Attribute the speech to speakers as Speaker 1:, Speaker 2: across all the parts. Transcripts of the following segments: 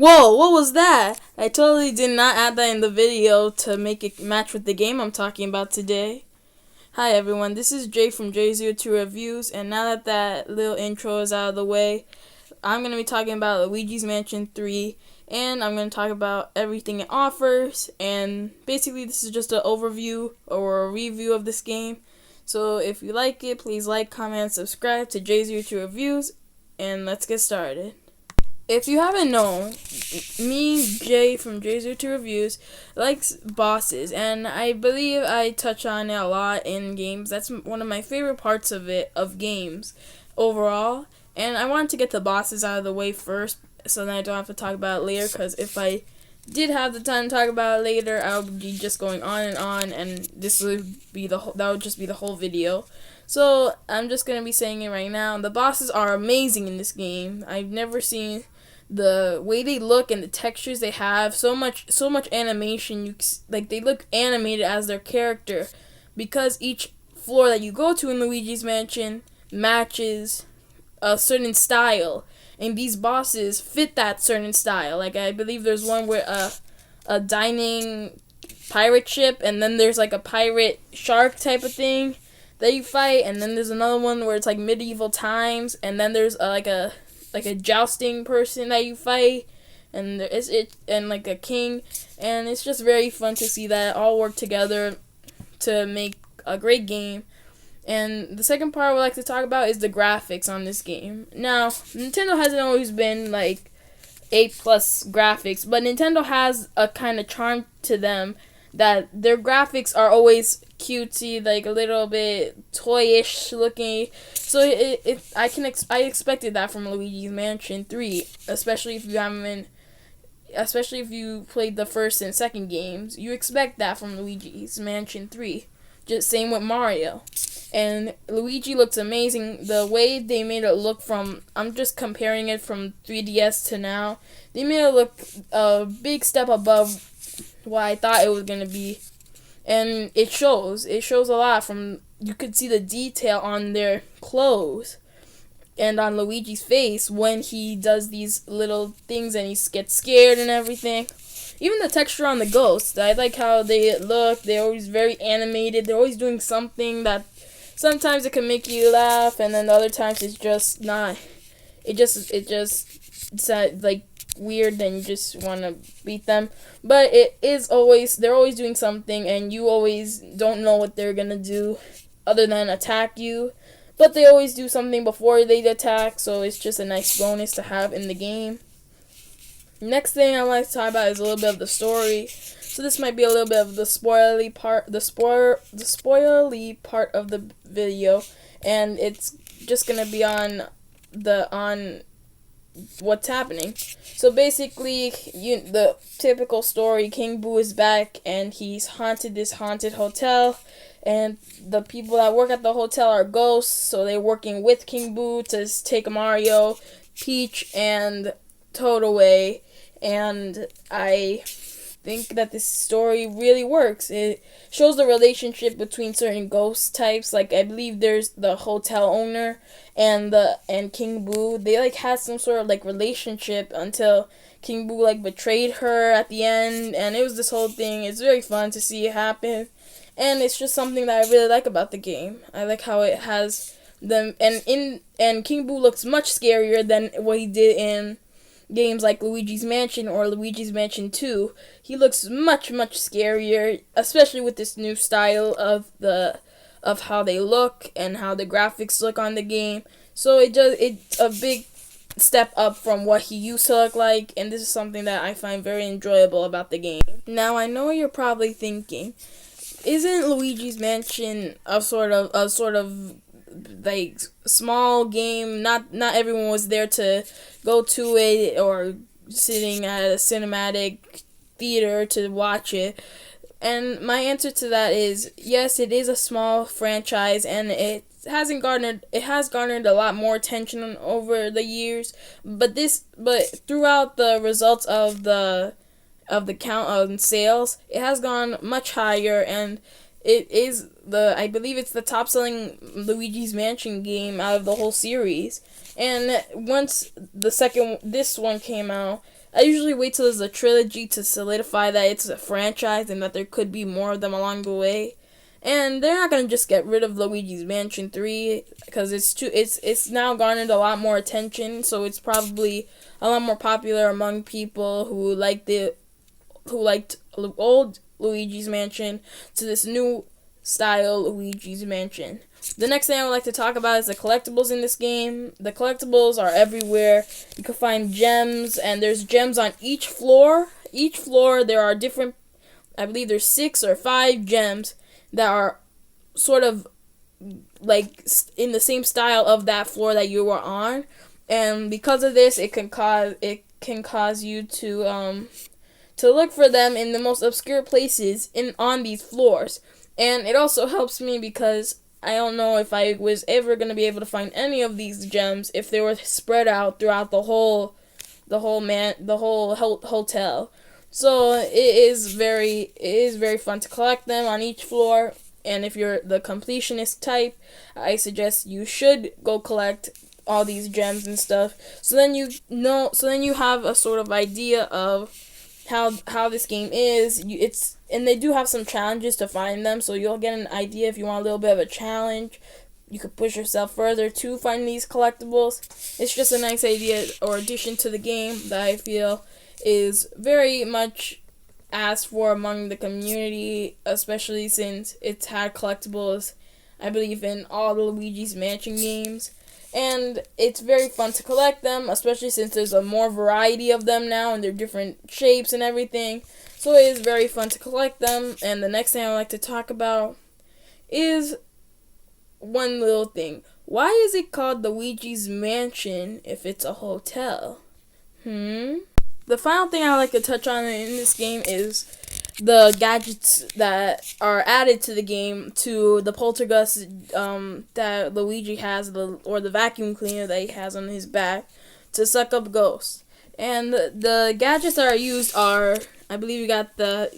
Speaker 1: Whoa, what was that? I totally did not add that in the video to make it match with the game I'm talking about today. Hi everyone, this is Jay from J02 Reviews, and now that that little intro is out of the way, I'm going to be talking about Luigi's Mansion 3, and I'm going to talk about everything it offers, and basically this is just an overview or a review of this game. So if you like it, please like, comment, and subscribe to J02 Reviews, and let's get started. If you haven't known, me, Jay from J02 Reviews, likes bosses, and I believe I touch on it a lot in games. That's one of my favorite parts of games overall. And I wanted to get the bosses out of the way first, so then I don't have to talk about it later, because if I did have the time to talk about it later, I would be just going on, and this would be that would just be the whole video. So I'm just gonna be saying it right now. The bosses are amazing in this game. I've never seen the way they look and the textures they have. So much animation. They look animated as their character, because each floor that you go to in Luigi's Mansion matches a certain style, and these bosses fit that certain style. Like, I believe there's one where a dining pirate ship, and then there's like a pirate shark type of thing that you fight, and then there's another one where it's like medieval times, and then there's like a jousting person that you fight, and and like a king, and it's just very fun to see that all work together to make a great game. And the second part I would like to talk about is the graphics on this game. Now, Nintendo hasn't always been like A+ graphics, but Nintendo has a kind of charm to them that their graphics are always cutesy, like a little bit toyish looking. So I expected that from Luigi's Mansion 3, especially if you played the first and second games. You expect that from Luigi's Mansion 3. Just same with Mario. And Luigi looks amazing. The way they made it look I'm just comparing it from 3DS to now. They made it look a big step above what I thought it was going to be. And it shows. It shows a lot. You could see the detail on their clothes and on Luigi's face when he does these little things and he gets scared and everything. Even the texture on the ghosts, I like how they look. They're always very animated. They're always doing something that sometimes it can make you laugh, and then other times it's just not. It's like weird, and you just want to beat them. But they're always doing something, and you always don't know what they're gonna do other than attack you. But they always do something before they attack, so it's just a nice bonus to have in the game. Next thing I want to talk about is a little bit of the story. So this might be a little bit of the spoilery part of the video, and it's just gonna be on what's happening. So basically, the typical story: King Boo is back, and he's haunted this haunted hotel, and the people that work at the hotel are ghosts. So they're working with King Boo to take Mario, Peach, and Toad away. And I think that this story really works. It shows the relationship between certain ghost types. Like, I believe there's the hotel owner and King Boo. They had some sort of relationship until King Boo betrayed her at the end, and it was this whole thing. It's very fun to see it happen, and it's just something that I really like about the game. I like how it has them, and King Boo looks much scarier than what he did in games like Luigi's Mansion or Luigi's Mansion 2. He looks much scarier, especially with this new style of how they look and how the graphics look on the game. So it's a big step up from what he used to look like, and this is something that I find very enjoyable about the game. Now, I know you're probably thinking, isn't Luigi's Mansion a sort of small game? Not everyone was there to go to it, or sitting at a cinematic theater to watch it. And my answer to that is yes, it is a small franchise, and it has garnered a lot more attention over the years. But throughout the results of the count on sales, it has gone much higher, and it is I believe it's the top selling Luigi's Mansion game out of the whole series. And once this one came out, I usually wait till there's a trilogy to solidify that it's a franchise and that there could be more of them along the way. And they're not gonna just get rid of Luigi's Mansion 3 because it's now garnered a lot more attention, so it's probably a lot more popular among people who liked old Luigi's Mansion to this new style Luigi's Mansion. The next thing I would like to talk about is the collectibles in this game. The collectibles are everywhere. You can find gems, and there's gems on each floor. Each floor there are different, I believe there's 6 or 5 gems that are sort of like in the same style of that floor that you were on, and because of this, it can cause you to look for them in the most obscure places on these floors. And it also helps me because I don't know if I was ever gonna be able to find any of these gems if they were spread out throughout the whole hotel. So it is very fun to collect them on each floor, and if you're the completionist type, I suggest you should go collect all these gems and stuff. So then you have a sort of idea of how this game is. And they do have some challenges to find them, so you'll get an idea if you want a little bit of a challenge. You could push yourself further to find these collectibles. It's just a nice idea or addition to the game that I feel is very much asked for among the community, especially since it's had collectibles, I believe, in all the Luigi's Mansion games. And it's very fun to collect them, especially since there's a more variety of them now and they're different shapes and everything. So it is very fun to collect them. And the next thing I would like to talk about is one little thing. Why is it called Luigi's Mansion if it's a hotel? The final thing I would like to touch on in this game is the gadgets that are added to the game, to the poltergeist that Luigi has, or the vacuum cleaner that he has on his back to suck up ghosts. And the gadgets that are used are, I believe you got the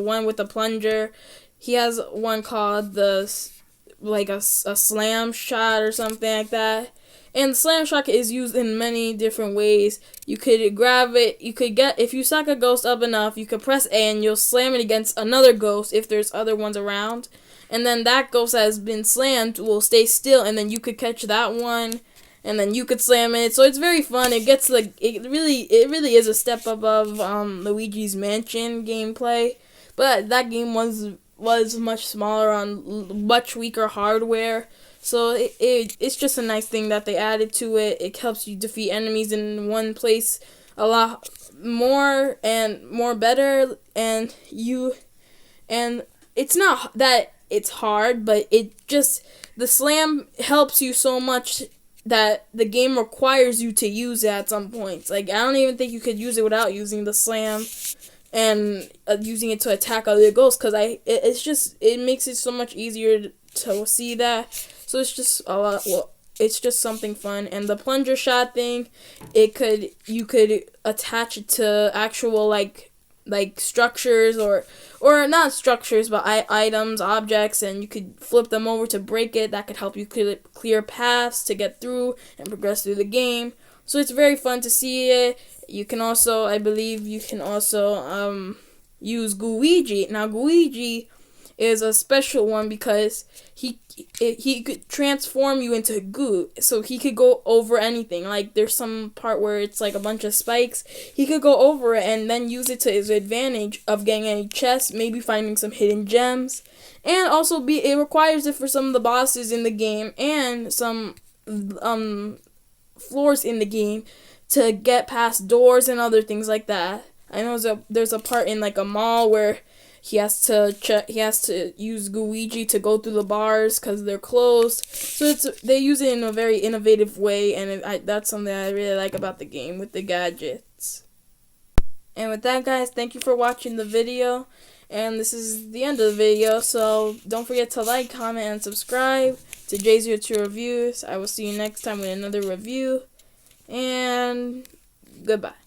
Speaker 1: one with the plunger. He has one called a slam shot or something like that. And the slam shot is used in many different ways. You could grab it, if you suck a ghost up enough, you could press A and you'll slam it against another ghost if there's other ones around. And then that ghost that has been slammed will stay still, and then you could catch that one, and then you could slam it. So it's very fun. It gets it really is a step above Luigi's Mansion gameplay. But that game was much smaller on much weaker hardware. So it's just a nice thing that they added to it. It helps you defeat enemies in one place a lot more better, and it's not that it's hard, but the slam helps you so much that the game requires you to use it at some points. Like, I don't even think you could use it without using the slam and using it to attack other ghosts, because it makes it so much easier to see that. So it's just it's just something fun. And the plunger shot thing, you could attach it to actual like structures or not structures, but items, objects, and you could flip them over to break it. That could help you clear paths to get through and progress through the game. So it's very fun to see it. You can also, I believe, use Luigi. Now Luigi is a special one because he could transform you into goo, so he could go over anything. Like, there's some part where it's like a bunch of spikes. He could go over it and then use it to his advantage of getting any chests, maybe finding some hidden gems, and also it requires it for some of the bosses in the game and some floors in the game to get past doors and other things like that. I know there's a part in like a mall where he has to use Luigi to go through the bars because they're closed. So they use it in a very innovative way, and that's something I really like about the game with the gadgets. And with that, guys, thank you for watching the video. And this is the end of the video, so don't forget to like, comment, and subscribe to J02 Reviews. I will see you next time with another review, and goodbye.